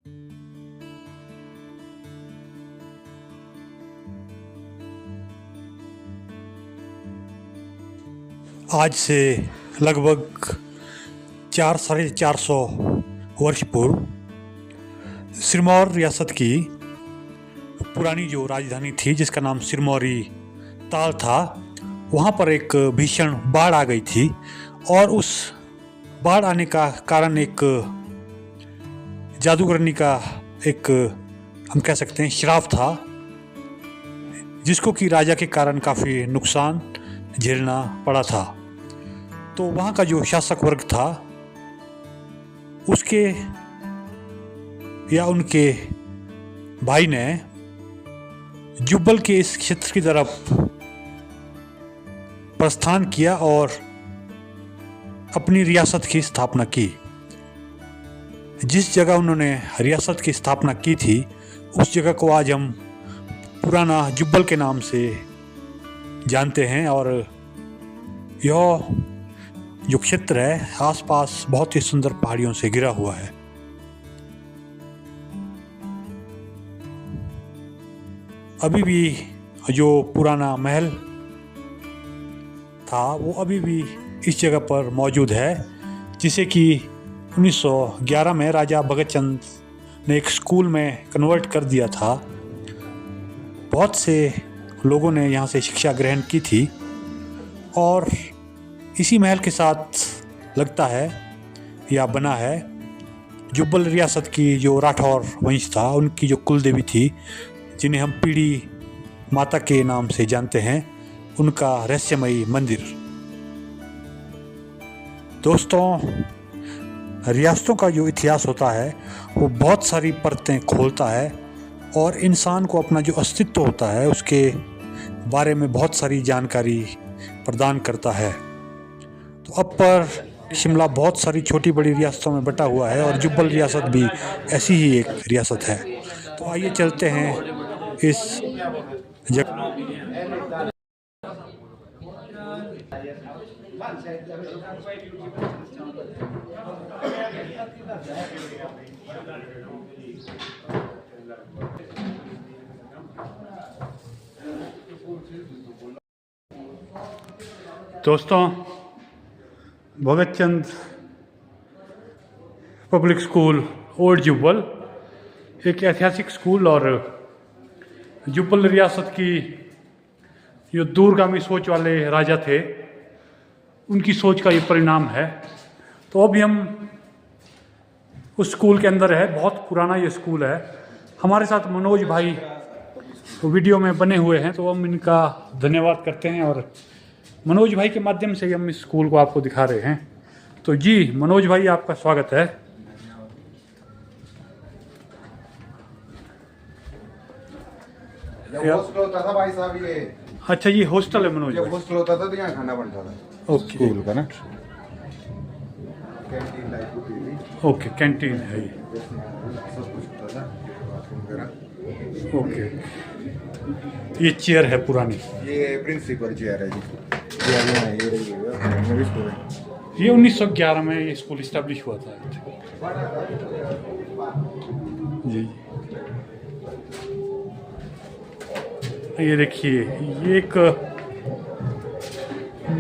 आज से लगभग 400-450 वर्ष पूर्व सिरमौर रियासत की पुरानी जो राजधानी थी, जिसका नाम सिरमौरी ताल था, वहाँ पर एक भीषण बाढ़ आ गई थी। और उस बाढ़ आने का कारण एक जादूगरनी का एक हम कह सकते हैं श्राप था, जिसको कि राजा के कारण काफ़ी नुकसान झेलना पड़ा था। तो वहाँ का जो शासक वर्ग था, उसके या उनके भाई ने जुब्बल के इस क्षेत्र की तरफ प्रस्थान किया और अपनी रियासत की स्थापना की। जिस जगह उन्होंने रियासत की स्थापना की थी, उस जगह को आज हम पुराना जुब्बल के नाम से जानते हैं। और यह जो क्षेत्र है, आसपास बहुत ही सुंदर पहाड़ियों से घिरा हुआ है। अभी भी जो पुराना महल था, वो अभी भी इस जगह पर मौजूद है, जिसे कि 1911 में राजा भगत चंद ने एक स्कूल में कन्वर्ट कर दिया था। बहुत से लोगों ने यहाँ से शिक्षा ग्रहण की थी। और इसी महल के साथ लगता है या बना है जुब्बल रियासत की जो राठौर वंश था, उनकी जो कुल देवी थी, जिन्हें हम पीड़ी माता के नाम से जानते हैं, उनका रहस्यमयी मंदिर। दोस्तों, रियासतों का जो इतिहास होता है, वो बहुत सारी परतें खोलता है और इंसान को अपना जो अस्तित्व होता है, उसके बारे में बहुत सारी जानकारी प्रदान करता है। तो अपर शिमला बहुत सारी छोटी बड़ी रियासतों में बटा हुआ है और जुब्बल रियासत भी ऐसी ही एक रियासत है। तो आइए चलते हैं इस जगह। दोस्तों, भगत चंद पब्लिक स्कूल ओल्ड जुब्बल एक ऐतिहासिक स्कूल और जुब्बल रियासत की जो दूरगामी सोच वाले राजा थे, उनकी सोच का ये परिणाम है। तो अभी हम उस स्कूल के अंदर है। बहुत पुराना ये स्कूल है। हमारे साथ मनोज भाई वीडियो में बने हुए हैं, तो हम इनका धन्यवाद करते हैं। और मनोज भाई के माध्यम से हम इस स्कूल को आपको दिखा रहे हैं। तो जी मनोज भाई, आपका स्वागत है। हॉस्टल होता था भाई साहब ये। अच्छा, ये हॉस्टल है मनोज जब भाई? हॉस्टल होता था तो यहाँ खाना बनता था। ओके, स्कूल का ना कैंटीन टाइप होती थी। ओके, कैंटीन है ये। सब कुछ होता था, बाथरूम वगैरह। ओके, ये चेयर है पुरानी। ये प्रिंसिपल चेयर है जी। ये रही है मेरी स्टूडेंट। ये 1911 में ये स्कूल इस्टेब्लिश हुआ था जी। ये देखिए, ये एक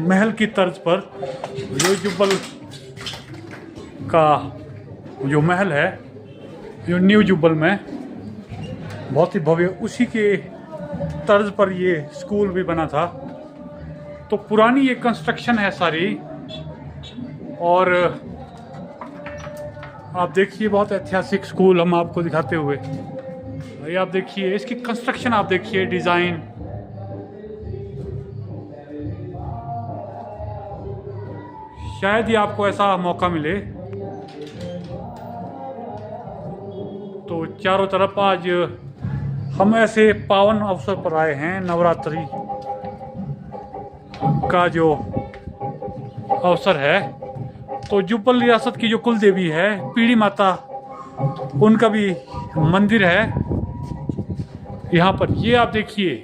महल की तर्ज पर जो जुब्बल का जो महल है, जो न्यू जुब्बल में बहुत ही भव्य, उसी के तर्ज पर ये स्कूल भी बना था। तो पुरानी ये कंस्ट्रक्शन है सारी। और आप देखिए, बहुत ऐतिहासिक स्कूल हम आपको दिखाते हुए। ये आप देखिए, इसकी कंस्ट्रक्शन आप देखिए, डिज़ाइन। शायद ही आपको ऐसा मौका मिले। तो चारों तरफ आज हम ऐसे पावन अवसर पर आए हैं। नवरात्रि का जो अवसर है, तो जुब्बल रियासत की जो कुल देवी है, पीड़ी माता, उनका भी मंदिर है यहाँ पर। ये आप देखिए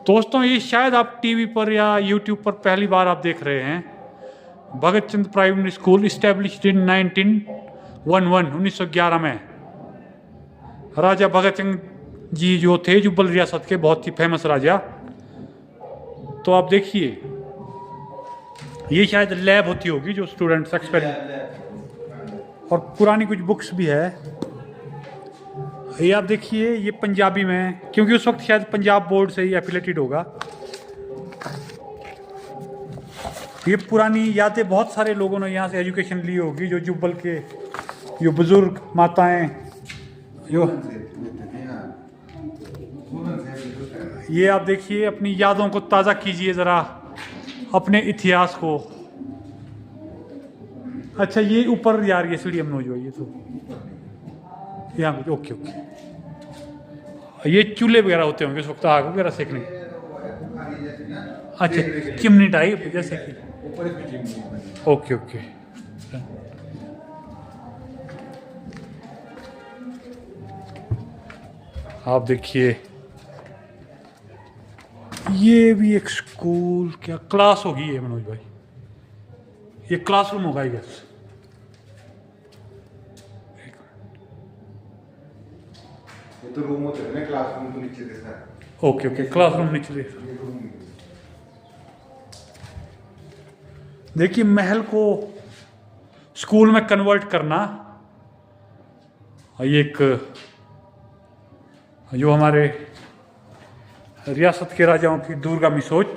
दोस्तों, ये शायद आप टीवी पर या यूट्यूब पर पहली बार आप देख रहे हैं। भगत चंद प्राइमरी स्कूल इस्टेब्लिश्ड इन 1911 में। राजा भगत सिंह जी जो थे जुब्बल रियासत के बहुत ही फेमस राजा। तो आप देखिए ये शायद लैब होती होगी जो स्टूडेंट्स एक्सपेरिमेंट, और पुरानी कुछ बुक्स भी है। ये आप देखिए ये पंजाबी में, क्योंकि उस वक्त शायद पंजाब बोर्ड से ही एफिलेटेड होगा। ये पुरानी यादें, बहुत सारे लोगों ने यहाँ से एजुकेशन ली होगी, जो जुब्बल के जो बुजुर्ग माताएं जो, ये आप देखिए अपनी यादों को ताज़ा कीजिए ज़रा, अपने इतिहास को। अच्छा ये ऊपर यार ये सीढ़ी मनोज भाई, ये तो यहाँ कुछ ओके ओके, ये चूल्हे वगैरह होते होंगे उस वक्त आग वगैरह सेकने। अच्छा चिमनी टाइप जैसे कि, ओके ओके। आप देखिए ये भी एक स्कूल, क्या क्लास होगी ये मनोज भाई, ये क्लासरूम होगा ये। ये तो रूम होते हैं ना, क्लासरूम तो नीचे देखा है। ओके ओके, क्लासरूम नीचे देखिए। महल को स्कूल में कन्वर्ट करना, ये एक जो हमारे रियासत के राजाओं की दूरगामी सोच।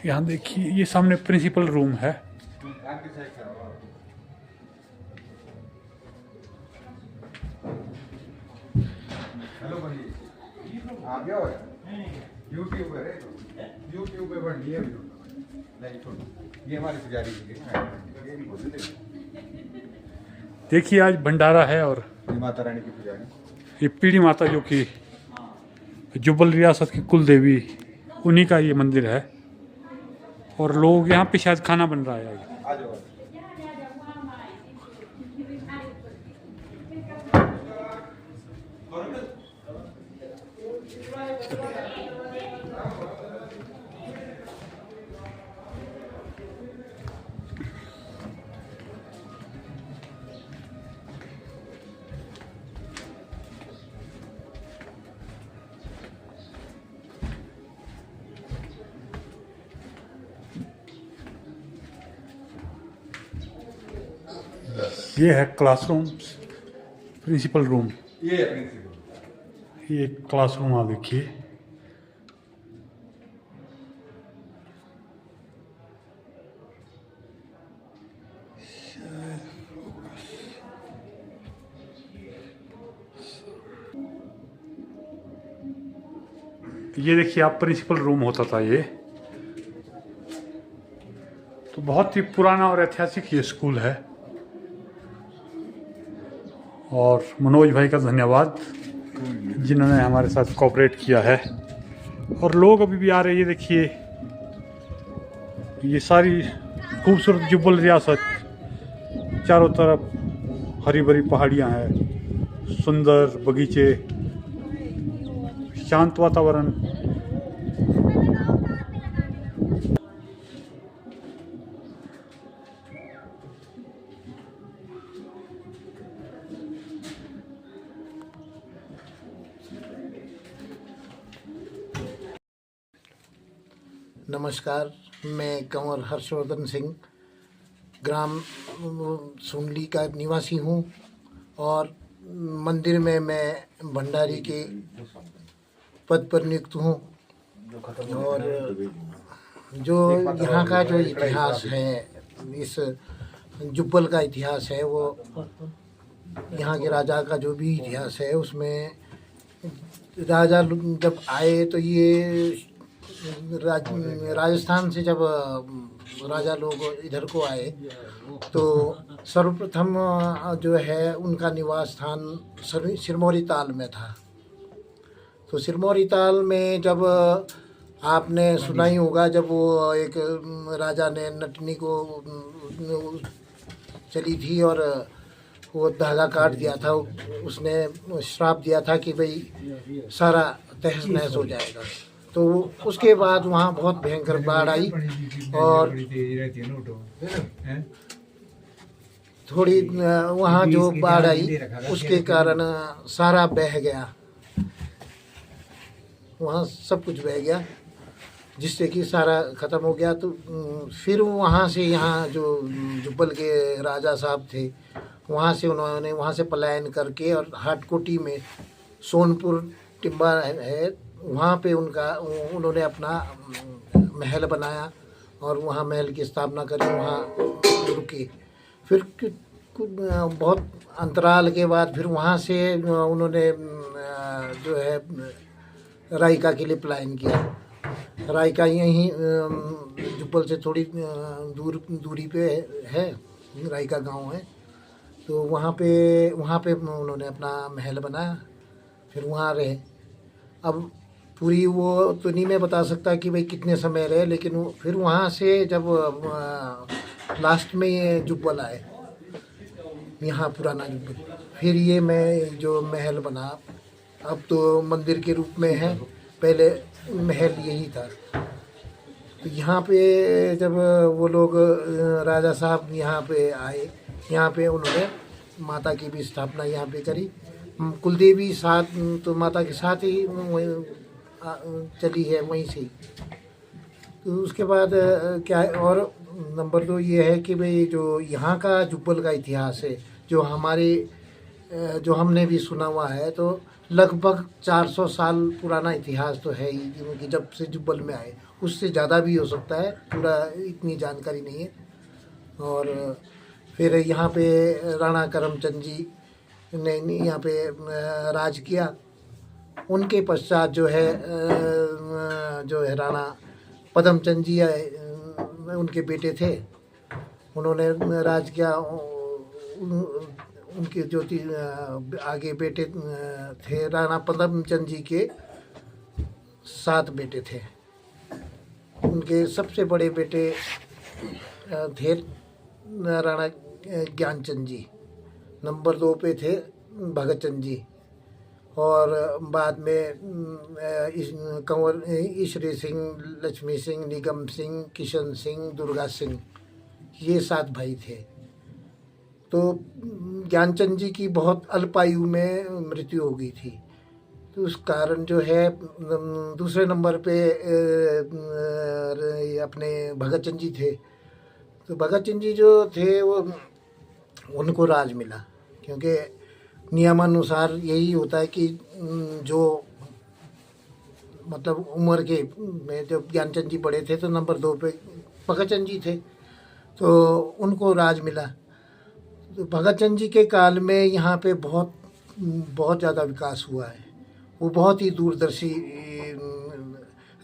यहाँ देखिए ये सामने प्रिंसिपल रूम है। हेलो भाई, आ गया हो यूट्यूब पे, यूट्यूब पे बन लिया नहीं छोड़ो, ये हमारी पुजारी की देखिए आज भंडारा है, और माता रानी की पुजारी, ये पीढ़ी माता जो कि जुब्बल रियासत की कुल देवी, उन्हीं का ये मंदिर है। और लोग यहाँ पे शायद खाना बन रहा है। आ जाओ। ये है क्लासरूम, प्रिंसिपल रूम। ये है प्रिंसिपल, ये क्लासरूम आप देखिए। ये देखिए आप प्रिंसिपल रूम होता था ये, तो बहुत ही पुराना और ऐतिहासिक ये स्कूल है। और मनोज भाई का धन्यवाद जिन्होंने हमारे साथ कोऑपरेट किया है। और लोग अभी भी आ रहे हैं। ये देखिए ये सारी खूबसूरत जुब्बल रियासत, चारों तरफ हरी भरी पहाड़ियाँ हैं, सुंदर बगीचे, शांत वातावरण। नमस्कार, मैं कंवर हर्षवर्धन सिंह ग्राम सुनली का निवासी हूँ, और मंदिर में मैं भंडारी के पद पर नियुक्त हूँ। और जो यहाँ का जो इतिहास है, इस जुब्बल का इतिहास है, वो यहाँ के राजा का जो भी इतिहास है, उसमें राजा जब आए तो ये राजस्थान से जब राजा लोग इधर को आए तो सर्वप्रथम जो है उनका निवास स्थान सिरमौरी ताल में था। तो सिरमौरी ताल में जब आपने सुना ही होगा, जब वो एक राजा ने नटनी को चली थी और वो धागा काट दिया था, उसने श्राप दिया था कि भाई सारा तहस नहस हो जाएगा। तो उसके बाद वहाँ बहुत भयंकर बाढ़ आई और थोड़ी वहाँ जो बाढ़ आई उसके कारण सारा बह गया, वहाँ सब कुछ बह गया, जिससे कि सारा ख़त्म हो गया। तो फिर वहाँ से यहाँ जो जुब्बल के राजा साहब थे, वहाँ से उन्होंने वहाँ से पलायन करके और हाटकोटी में सोनपुर टिम्बा है, वहाँ पे उन्होंने अपना महल बनाया और वहाँ महल की स्थापना करी, वहाँ रुके। फिर बहुत अंतराल के बाद फिर वहाँ से उन्होंने जो है रायका के लिए पलायन किया। रायका यहीं जुब्बल से थोड़ी दूरी पे है, रायका गांव है। तो वहाँ पे उन्होंने अपना महल बनाया, फिर वहाँ रहे। अब पूरी वो तो नहीं मैं बता सकता कि भाई कितने समय रहे, लेकिन फिर वहाँ से जब लास्ट में ये जुब्बल आए, यहाँ पुराना जुब्बल, फिर ये मैं जो महल बना, अब तो मंदिर के रूप में है, पहले महल यही था। तो यहाँ पे जब वो लोग राजा साहब यहाँ पे आए, यहाँ पे उन्होंने माता की भी स्थापना यहाँ पे करी। कुलदेवी साथ तो माता के साथ ही चली है वहीं से। तो उसके बाद क्या है, और नंबर 2 ये है कि भाई जो यहाँ का जुब्बल का इतिहास है, जो हमने भी सुना हुआ है, तो लगभग 400 साल पुराना इतिहास तो है ही, क्योंकि जब से जुब्बल में आए, उससे ज़्यादा भी हो सकता है, पूरा इतनी जानकारी नहीं है। और फिर यहाँ पे राणा करमचंद जी ने यहाँ पे राज किया। उनके पश्चात जो है राणा पदमचंद जी उनके बेटे थे, उन्होंने राज किया। उनके जो आगे बेटे थे, राणा पदमचंद जी के 7 बेटे थे। उनके सबसे बड़े बेटे थे राणा ज्ञानचंद जी, नंबर 2 पे थे भगत चंद जी, और बाद में कंवर ईश्वरी सिंह, लक्ष्मी सिंह, निगम सिंह, किशन सिंह, दुर्गा सिंह, ये 7 भाई थे। तो ज्ञानचंद जी की बहुत अल्पायु में मृत्यु हो गई थी, तो उस कारण जो है दूसरे नंबर पे अपने भगत चंद जी थे। तो भगत चंद जी जो थे वो उनको राज मिला, क्योंकि नियमानुसार यही होता है कि जो मतलब उम्र के में जब ज्ञानचंद जी बड़े थे तो नंबर 2 पे भगत चंद जी थे, तो उनको राज मिला। तो भगत चंद जी के काल में यहाँ पे बहुत ज़्यादा विकास हुआ है। वो बहुत ही दूरदर्शी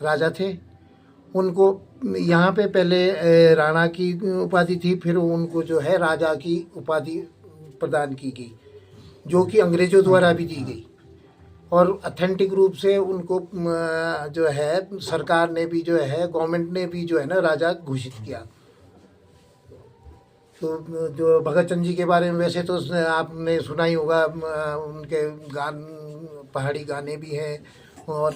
राजा थे। उनको यहाँ पे पहले राणा की उपाधि थी, फिर उनको जो है राजा की उपाधि प्रदान की गई, जो कि अंग्रेज़ों द्वारा भी दी गई, और अथेंटिक रूप से उनको जो है सरकार ने भी जो है, गवर्नमेंट ने भी जो है ना राजा घोषित किया। तो जो भगत चंद जी के बारे में वैसे तो आपने सुना ही होगा, उनके पहाड़ी गाने भी हैं, और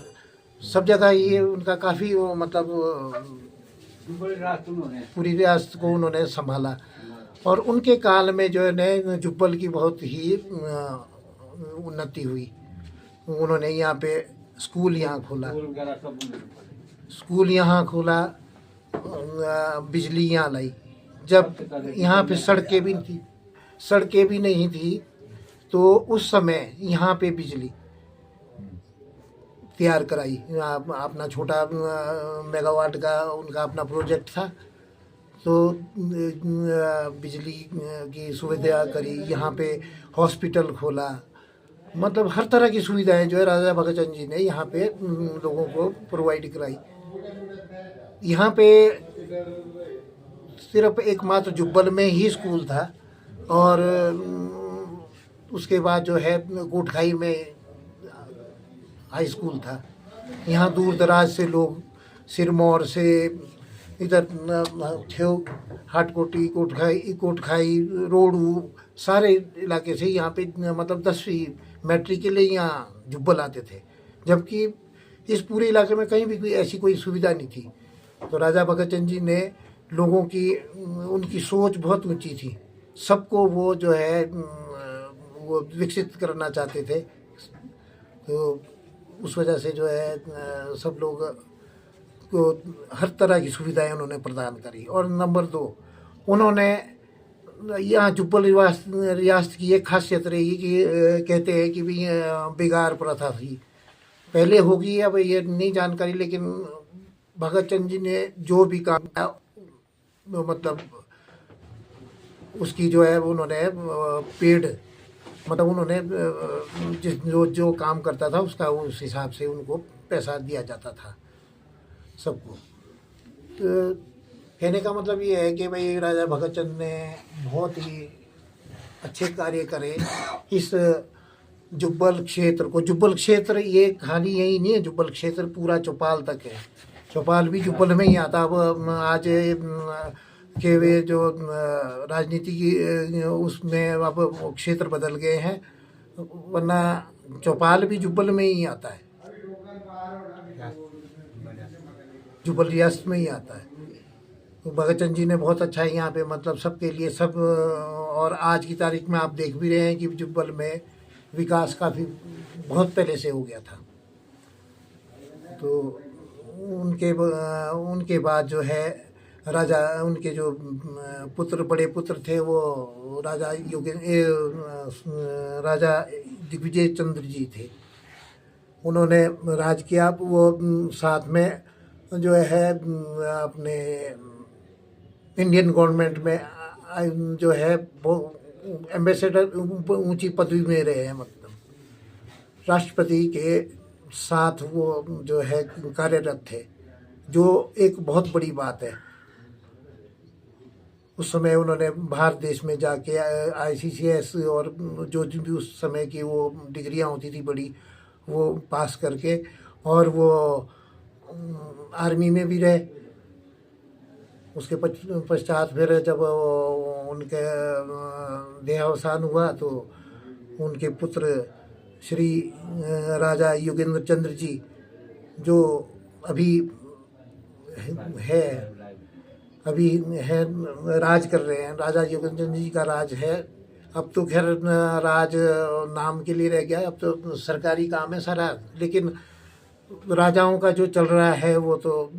सब जगह ये उनका काफ़ी वो मतलब पूरी रियासत को उन्होंने संभाला। और उनके काल में जो है जुब्बल की बहुत ही उन्नति हुई। उन्होंने यहाँ पे स्कूल यहाँ खोला, बिजली यहाँ लाई। जब यहाँ पे सड़कें भी नहीं थी, तो उस समय यहाँ पे बिजली तैयार कराई। अपना छोटा मेगावाट का उनका अपना प्रोजेक्ट था, तो बिजली की सुविधा करी, यहाँ पे हॉस्पिटल खोला, मतलब हर तरह की सुविधाएं जो है राजा भगत चंद जी ने यहाँ पे लोगों को प्रोवाइड कराई। यहाँ पे सिर्फ एकमात्र जुब्बल में ही स्कूल था, और उसके बाद जो है कोटखाई में हाई स्कूल था। यहाँ दूर दराज से लोग सिरमौर से इधर ठेव, हाटकोटी, कोटखाई, रोडू, सारे इलाके से यहाँ पे मतलब 10वीं मैट्रिक के लिए यहाँ जुब्बल आते थे। जबकि इस पूरे इलाके में कहीं भी कोई ऐसी कोई सुविधा नहीं थी। तो राजा भगत चंद जी ने लोगों की, उनकी सोच बहुत ऊंची थी, सबको वो जो है वो विकसित करना चाहते थे। तो उस वजह से जो है सब लोग को हर तरह की सुविधाएं उन्होंने प्रदान करी। और नंबर 2, उन्होंने यहाँ जुब्बल रियासत की एक खासियत रही कि कहते हैं कि भी बेगार प्रथा थी, पहले होगी अब ये नहीं जानकारी, लेकिन भगत चंद जी ने जो भी काम किया मतलब उसकी जो है उन्होंने पेड़ मतलब उन्होंने जिस जो काम करता था उसका उस हिसाब से उनको पैसा दिया जाता था सबको। तो कहने का मतलब ये है कि भाई राजा भगत चंद ने बहुत ही अच्छे कार्य करे इस जुब्बल क्षेत्र को। जुब्बल क्षेत्र ये खाली यही नहीं है, जुब्बल क्षेत्र पूरा चौपाल तक है, चौपाल भी जुब्बल में ही आता। अब आज के वे जो राजनीति की उसमें अब क्षेत्र बदल गए हैं, वरना चौपाल भी जुब्बल में ही आता है, जुब्बल रियासत में ही आता है। तो भगत चंद जी ने बहुत अच्छा यहाँ पे मतलब सबके लिए सब, और आज की तारीख में आप देख भी रहे हैं कि जुब्बल में विकास काफ़ी बहुत पहले से हो गया था। तो उनके बाद जो है राजा, उनके जो पुत्र बड़े पुत्र थे वो राजा दिग्विजय चंद्र जी थे, उन्होंने राज किया। वो साथ में जो है अपने इंडियन गवर्नमेंट में जो है वो एम्बेसडर ऊंची पदवी में रहे हैं, मतलब राष्ट्रपति के साथ वो जो है कार्यरत थे, जो एक बहुत बड़ी बात है। उस समय उन्होंने भारत देश में जाके ICCS और जो भी उस समय की वो डिग्रियां होती थी बड़ी, वो पास करके, और वो आर्मी में भी रहे। उसके पश्चात फिर जब उनके देहावसान हुआ तो उनके पुत्र श्री राजा योगेंद्र चंद्र जी जो अभी है राज कर रहे हैं, राजा योगेंद्र चंद्र जी का राज है। अब तो खैर राज नाम के लिए रह गया, अब तो सरकारी काम है सारा, लेकिन राजाओं का जो चल रहा है वो तो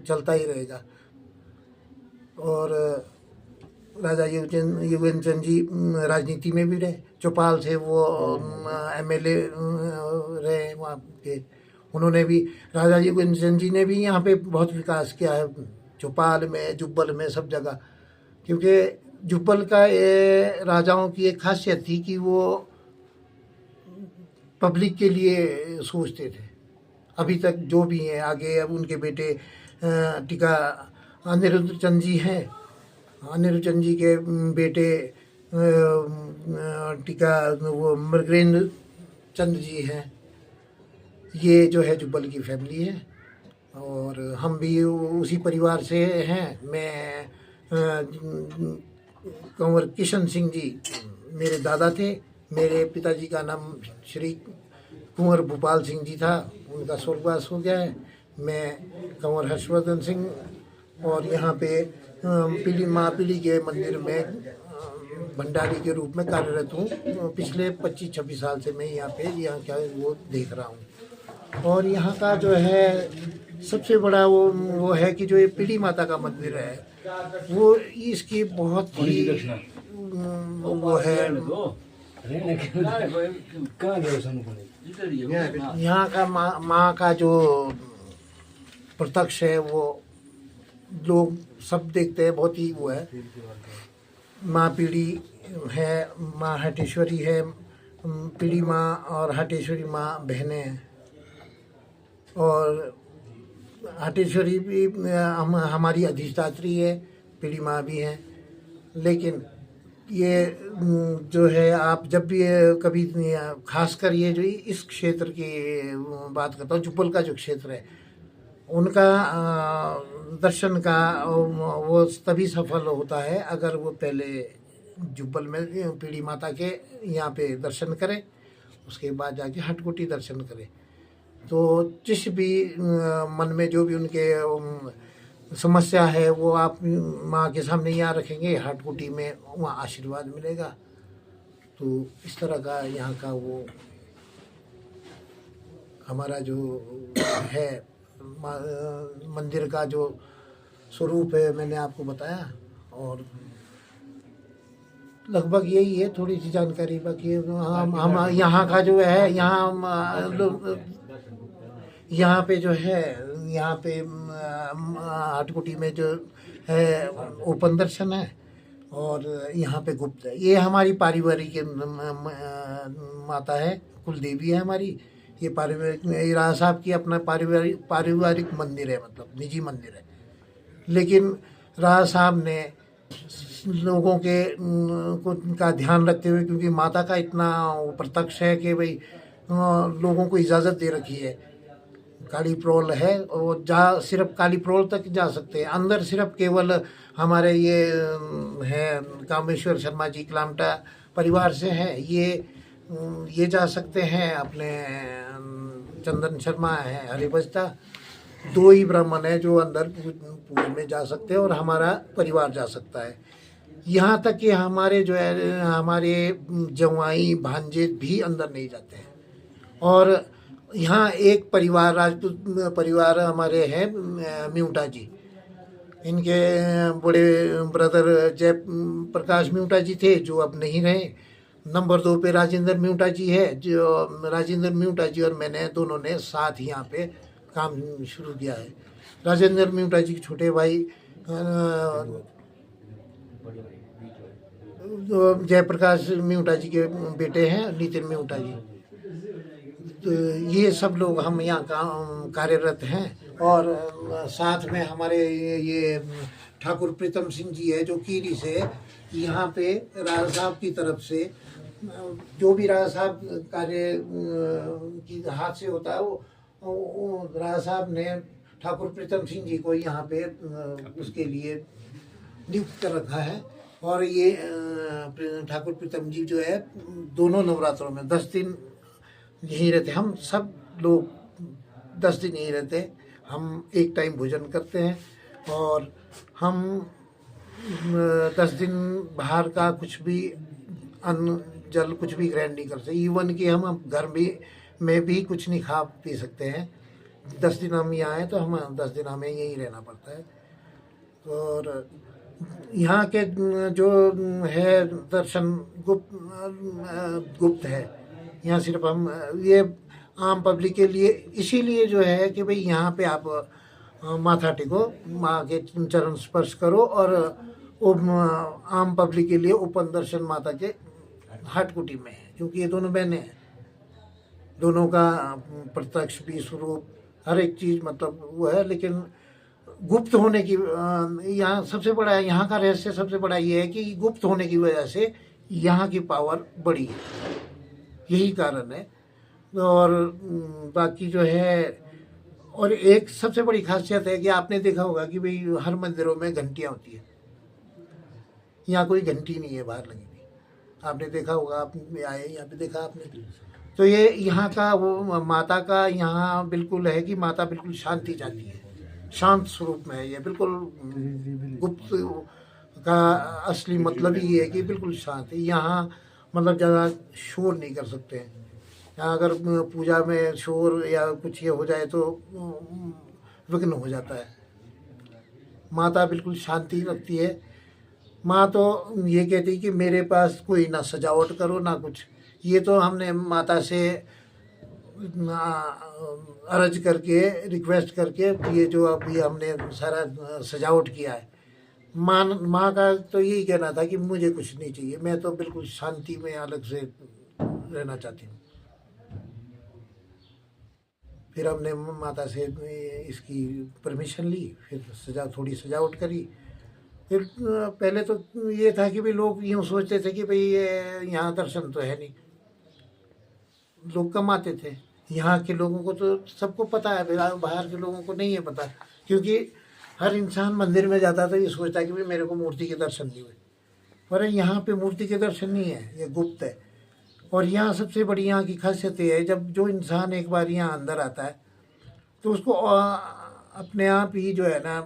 चलता ही रहेगा। और राजा योगेंद्र चंद जी राजनीति में भी रहे, चौपाल से वो MLA रहे वहाँ के। उन्होंने भी, राजा योगेंद्र चंद जी ने भी यहाँ पे बहुत विकास किया है, चौपाल में, जुब्बल में, सब जगह। क्योंकि जुब्बल का ये राजाओं की एक खासियत थी कि वो पब्लिक के लिए सोचते थे। अभी तक जो भी हैं, आगे अब उनके बेटे टीका अनिरुद्ध चंद जी हैं, अनिरुद्ध चंद जी के बेटे टीका वो मृगेंद्र चंद जी हैं। ये जो है जुब्बल की फैमिली है और हम भी उसी परिवार से हैं। मैं कंवर किशन सिंह जी मेरे दादा थे, मेरे पिताजी का नाम श्री कुंवर भूपाल सिंह जी था, उनका स्वर्गवास हो गया है। मैं कंवर हर्षवर्धन सिंह और यहाँ पे माँ पीली के मंदिर में भंडारी के रूप में कार्यरत हूँ। पिछले 25-26 साल से मैं यहाँ क्या वो देख रहा हूँ। और यहाँ का जो है सबसे बड़ा वो है कि जो ये पीली माता का मंदिर है, वो इसकी बहुत ही वो है, यहाँ का माँ का जो प्रत्यक्ष है वो लोग सब देखते हैं, बहुत ही वो है। माँ पीड़ी है, माँ हटेश्वरी है, पीड़ी माँ और हटेश्वरी माँ बहनें हैं। और हटेश्वरी भी हमारी अधिष्ठात्री है, पीड़ी माँ भी हैं। लेकिन ये जो है, आप जब भी कभी खासकर ये जो इस क्षेत्र की बात करता हूँ, जुब्बल का जो क्षेत्र है, उनका दर्शन का वो तभी सफल होता है अगर वो पहले जुब्बल में पीड़ी माता के यहाँ पे दर्शन करें, उसके बाद जाके हटकोटी दर्शन करें। तो जिस भी मन में जो भी उनके समस्या है वो आप माँ के सामने यहाँ रखेंगे, हाट कुटी में, वहाँ आशीर्वाद मिलेगा। तो इस तरह का यहाँ का वो हमारा जो है मंदिर का जो स्वरूप है मैंने आपको बताया, और लगभग यही है थोड़ी सी जानकारी। बाकी हम यहाँ का जो है यहाँ पे जो है यहाँ पे हाटकुटी में जो है ओपन दर्शन है और यहाँ पे गुप्त है। ये हमारी पारिवारिक माता है, कुल देवी है हमारी। ये पारिवारिक राजा साहब की अपना पारिवारिक मंदिर है, मतलब निजी मंदिर है। लेकिन राजा साहब ने लोगों के का ध्यान रखते हुए, क्योंकि माता का इतना प्रत्यक्ष है कि भाई लोगों को इजाज़त दे रखी है। काली प्रोल है और सिर्फ काली प्रोल तक जा सकते हैं, अंदर सिर्फ केवल हमारे ये है कामेश्वर शर्मा जी कलामटा परिवार से हैं, ये जा सकते हैं। अपने चंदन शर्मा है हरिभजता, 2 ही ब्राह्मण है जो अंदर पूरे में जा सकते हैं और हमारा परिवार जा सकता है। यहाँ तक कि हमारे जो है हमारे जवाई भांजे भी अंदर नहीं जाते हैं। और यहाँ एक परिवार राजपूत परिवार हमारे हैं म्यूटा जी, इनके बड़े ब्रदर जय प्रकाश म्यूटा जी थे जो अब नहीं रहे। नंबर 2 पे राजेंद्र म्यूटा जी है, जो राजेंद्र म्यूटा जी और मैंने दोनों ने साथ ही यहाँ पे काम शुरू किया है। राजेंद्र म्यूटा जी के छोटे भाई जयप्रकाश म्यूटा जी के बेटे हैं नितिन म्यूटा जी। तो ये सब लोग हम यहाँ कार्यरत हैं। और साथ में हमारे ये ठाकुर प्रीतम सिंह जी है जो कीरी से यहाँ पे राजा साहब की तरफ से जो भी राजा साहब कार्य की हाथ से होता है वो राजा साहब ने ठाकुर प्रीतम सिंह जी को यहाँ पे उसके लिए नियुक्त कर रखा है। और ये ठाकुर प्रीतम जी जो है दोनों नवरात्रों में 10 दिन यहीं रहते। हम सब लोग 10 दिन यहीं रहते। हम एक टाइम भोजन करते हैं और हम 10 दिन बाहर का कुछ भी अन्न जल कुछ भी ग्रहण नहीं कर सकते। इवन कि हम घर में भी कुछ नहीं खा पी सकते हैं। 10 दिन हम यहाँ आए तो हम 10 दिन हमें यहीं रहना पड़ता है। और यहाँ के जो है दर्शन गुप्त है। यहाँ सिर्फ हम ये आम पब्लिक के लिए इसीलिए जो है कि भाई यहाँ पे आप माथा टेको, माँ के चरण स्पर्श करो। और आम पब्लिक के लिए ओपन दर्शन माता के हाटकुटी में है, क्योंकि ये दोनों बहनें हैं। दोनों का प्रत्यक्ष भी स्वरूप हर एक चीज़ मतलब वो है। लेकिन गुप्त होने की यहाँ सबसे बड़ा यहाँ का रहस्य सबसे बड़ा ये है कि गुप्त होने की वजह से यहाँ की पावर बड़ी है, यही कारण है। और बाकी जो है और एक सबसे बड़ी खासियत है कि आपने देखा होगा कि भाई हर मंदिरों में घंटियाँ होती है। यहाँ कोई घंटी नहीं है बाहर लगी हुई, आपने देखा होगा। आप आए यहाँ पे देखा आपने। तो ये यहाँ का वो माता का यहाँ बिल्कुल है कि माता बिल्कुल शांति चाहती है, शांत स्वरूप में है। ये बिल्कुल गुप्त का असली मतलब ये है कि बिल्कुल शांत है। यहाँ मतलब ज़्यादा शोर नहीं कर सकते हैं। यहाँ अगर पूजा में शोर या कुछ ये हो जाए तो विघ्न हो जाता है। माता बिल्कुल शांति रखती है। माँ तो ये कहती है कि मेरे पास कोई ना सजावट करो ना कुछ। ये तो हमने माता से अर्ज करके रिक्वेस्ट करके ये जो अभी हमने सारा सजावट किया है, माँ का तो यही कहना था कि मुझे कुछ नहीं चाहिए, मैं तो बिल्कुल शांति में अलग से रहना चाहती हूँ। फिर हमने माता से इसकी परमिशन ली, फिर थोड़ी सजावट करी। फिर पहले तो ये था कि भाई लोग यूँ सोचते थे कि भाई यहाँ दर्शन तो है नहीं, लोग कम आते थे। यहाँ के लोगों को तो सबको पता है, बाहर के लोगों को नहीं है पता, क्योंकि हर इंसान मंदिर में जाता तो ये सोचता है कि भाई मेरे को मूर्ति के दर्शन नहीं हुए। पर यहाँ पे मूर्ति के दर्शन नहीं है, ये गुप्त है। और यहाँ सबसे बड़ी यहाँ की खासियत ये है, जब जो इंसान एक बार यहाँ अंदर आता है तो उसको अपने आप ही जो है ना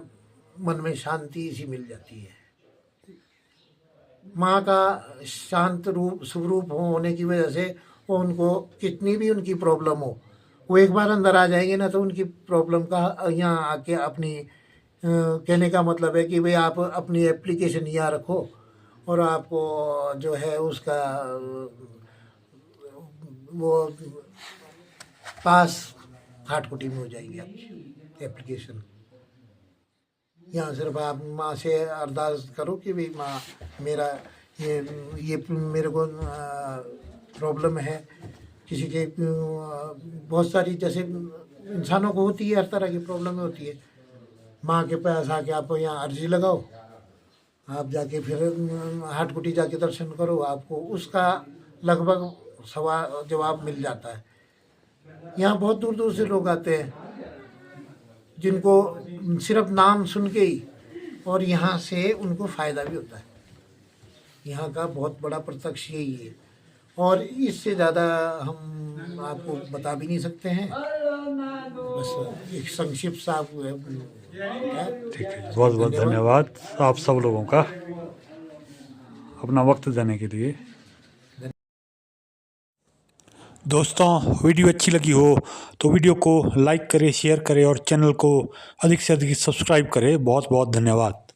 मन में शांति सी मिल जाती है। माँ का शांत रूप स्वरूप होने की वजह से वो उनको कितनी भी उनकी प्रॉब्लम हो, वो एक बार अंदर आ जाएंगे ना तो उनकी प्रॉब्लम का यहाँ आके अपनी कहने का मतलब है कि भाई आप अपनी एप्लीकेशन यहाँ रखो और आपको जो है उसका वो पास हाटकुटी में हो जाएगी आपकी एप्लीकेशन। यहाँ सिर्फ आप माँ से अरदास करो कि भाई माँ मेरा ये मेरे को प्रॉब्लम है, किसी के बहुत सारी जैसे इंसानों को होती है, हर तरह की प्रॉब्लम होती है। माँ के पास आके आप यहाँ अर्जी लगाओ, आप जाके फिर हाटकुटी जाके दर्शन करो, आपको उसका लगभग जवाब मिल जाता है। यहाँ बहुत दूर दूर से लोग आते हैं जिनको सिर्फ नाम सुन के ही और यहाँ से उनको फ़ायदा भी होता है। यहाँ का बहुत बड़ा प्रत्यक्ष यही है और इससे ज़्यादा हम आपको बता भी नहीं सकते हैं, बस एक संक्षिप्त सा है। ठीक है, बहुत बहुत धन्यवाद आप सब लोगों का अपना वक्त देने के लिए। दोस्तों, वीडियो अच्छी लगी हो तो वीडियो को लाइक करें, शेयर करें और चैनल को अधिक से अधिक सब्सक्राइब करें। बहुत बहुत धन्यवाद।